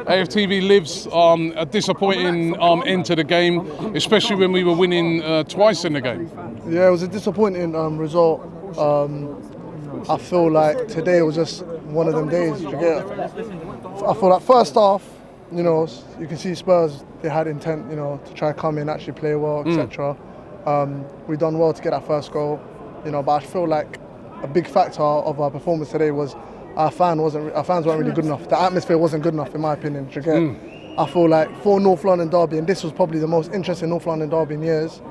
AFTV Livz, a disappointing end to the game, especially when we were winning twice in the game. Yeah, it was a disappointing result. I feel like today was just one of them days. I feel like first half, you can see Spurs, they had intent, to try to come in, actually play well, etc. We done well to get that first goal, but I feel like a big factor of our performance today was our fans weren't really good enough. The atmosphere wasn't good enough, in my opinion. I feel like for North London derby, and this was probably the most interesting North London derby in years,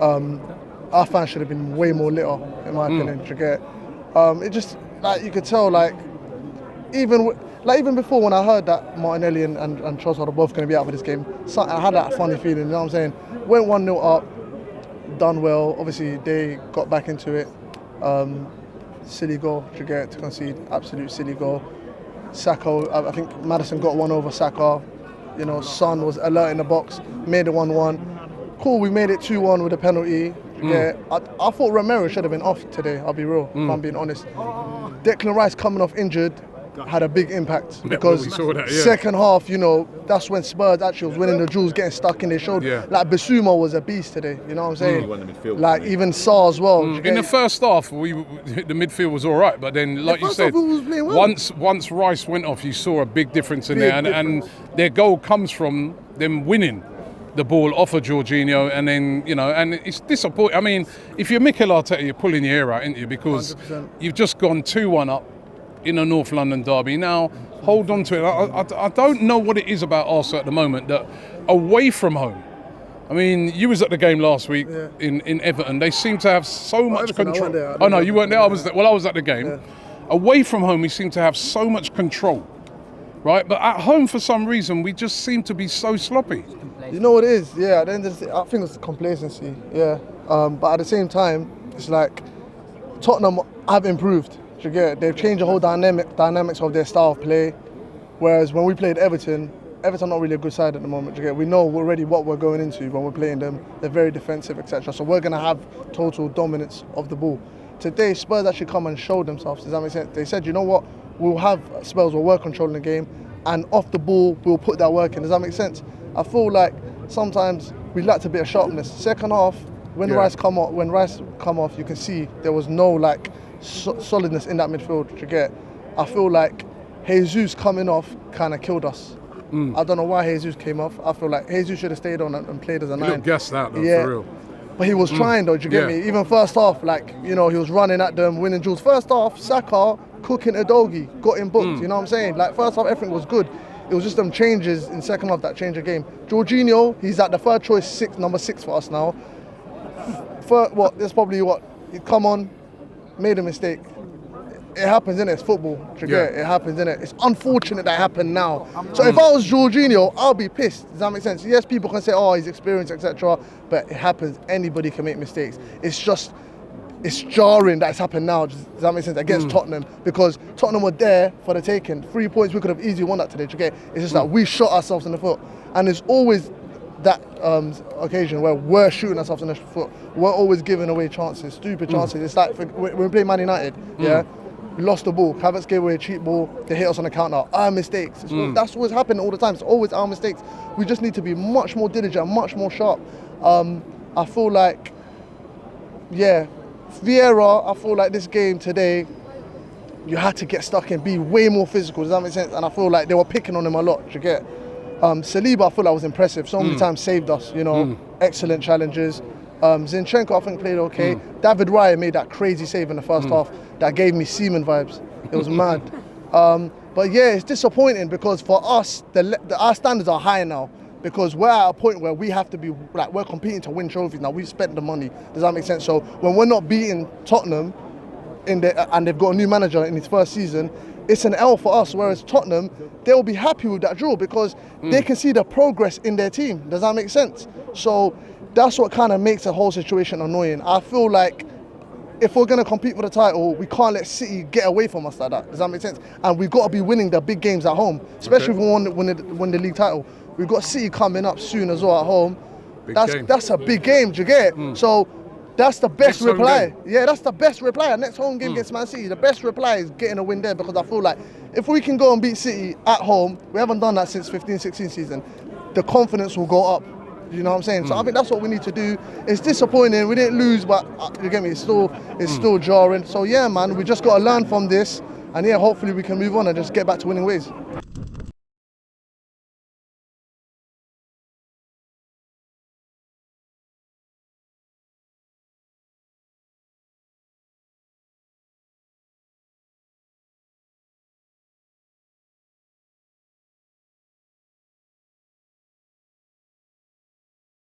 our fans should have been way more lit up, in my opinion. It just, like, you could tell, like even before, when I heard that Martinelli and Trossard are both going to be out for this game, I had that funny feeling, you know what I'm saying? Went 1-0 up, done well. Obviously, they got back into it. Silly goal to concede, absolute silly goal. Saka, I think Maddison got one over Saka. Son was alert in the box, made it 1-1. Cool, we made it 2-1 with a penalty. I thought Romero should have been off today, I'll be real, if I'm being honest. Declan Rice coming off injured had a big impact because second half, that's when Spurs actually was winning the duels, getting stuck in. They showed like Bissouma was a beast today. You know what I'm saying? Won the midfield, like even Sarr as well. In the first half, the midfield was all right, but then, like you said, once Rice went off, you saw a big difference in there, and their goal comes from them winning the ball off of Jorginho, and then and it's disappointing. I mean, if you're Mikel Arteta, you're pulling your hair out, ain't you? Because 100%. You've just gone 2-1 up in a North London derby. Now, hold on to it. I don't know what it is about Arsenal at the moment that away from home. I mean, you was at the game last week in Everton. They seem to have so much control. Oh no, you weren't there. I was at the game. Yeah. Away from home, we seem to have so much control, right? But at home, for some reason, we just seem to be so sloppy. You know what it is? Yeah, at the end of the day, I think it's complacency. Yeah, but at the same time, it's like Tottenham have improved. They've changed the whole dynamics of their style of play. Whereas when we played Everton not really a good side at the moment. We know already what we're going into when we're playing them. They're very defensive, etc. So we're going to have total dominance of the ball. Today, Spurs actually come and showed themselves. Does that make sense? They said, you know what? We'll have Spurs, we'll work controlling the game, and off the ball, we'll put that work in. Does that make sense? I feel like sometimes we lacked a bit of sharpness. Second half, when Rice come off, you can see there was no solidness in that midfield. I feel like Jesus coming off kind of killed us. I don't know why Jesus came off. I feel like Jesus should have stayed on and played as a 9. You look gassed out though, for real. But he was trying though, do you get me? Even first half, he was running at them, winning duels. First half, Saka cooking Udogie, got him booked, you know what I'm saying? First half, everything was good. It was just them changes in second half that changed the game. Jorginho, he's at the third choice, number 6 for us now. There's probably come on, made a mistake. It happens, innit? It's football. It happens, innit? It's unfortunate that happened now. So if I was Jorginho, I'll be pissed. Does that make sense? Yes, people can say, oh, he's experienced, etc. But it happens. Anybody can make mistakes. It's jarring that it's happened now. Does that make sense? Against Tottenham. Because Tottenham were there for the taking. 3 points, we could have easily won that today. It's just that we shot ourselves in the foot. And there's always that occasion where we're shooting ourselves in the foot. We're always giving away chances, stupid chances. It's like when we play Man United, we lost the ball. Havertz gave away a cheap ball. They hit us on the counter. Our mistakes. That's what's happening all the time. It's always our mistakes. We just need to be much more diligent, much more sharp. I feel like, Vieira, I feel like this game today, you had to get stuck in, be way more physical. Does that make sense? And I feel like they were picking on him a lot. Saliba, I feel like was impressive. So many times saved us. Excellent challenges. Zinchenko, I think, played okay. David Raya made that crazy save in the first half that gave me Seaman vibes. It was mad. But it's disappointing because for us, our standards are high now because we're at a point where we have to be, we're competing to win trophies now. We've spent the money. Does that make sense? So when we're not beating Tottenham and they've got a new manager in his first season, it's an L for us, whereas Tottenham, they'll be happy with that draw because they can see the progress in their team. Does that make sense? So that's what kind of makes the whole situation annoying. I feel like if we're going to compete for the title, we can't let City get away from us like that. Does that make sense? And we've got to be winning the big games at home, especially if we want to win the league title. We've got City coming up soon as well at home. That's a big game, do you get it? So That's the best Next home reply. game. Yeah, that's the best reply. Our next home game against Man City, the best reply is getting a win there, because I feel like if we can go and beat City at home, we haven't done that since 15-16 season, the confidence will go up. You know what I'm saying? So I think that's what we need to do. It's disappointing. We didn't lose, but you get me, it's still jarring. So yeah, man, we just got to learn from this, and yeah, hopefully we can move on and just get back to winning ways.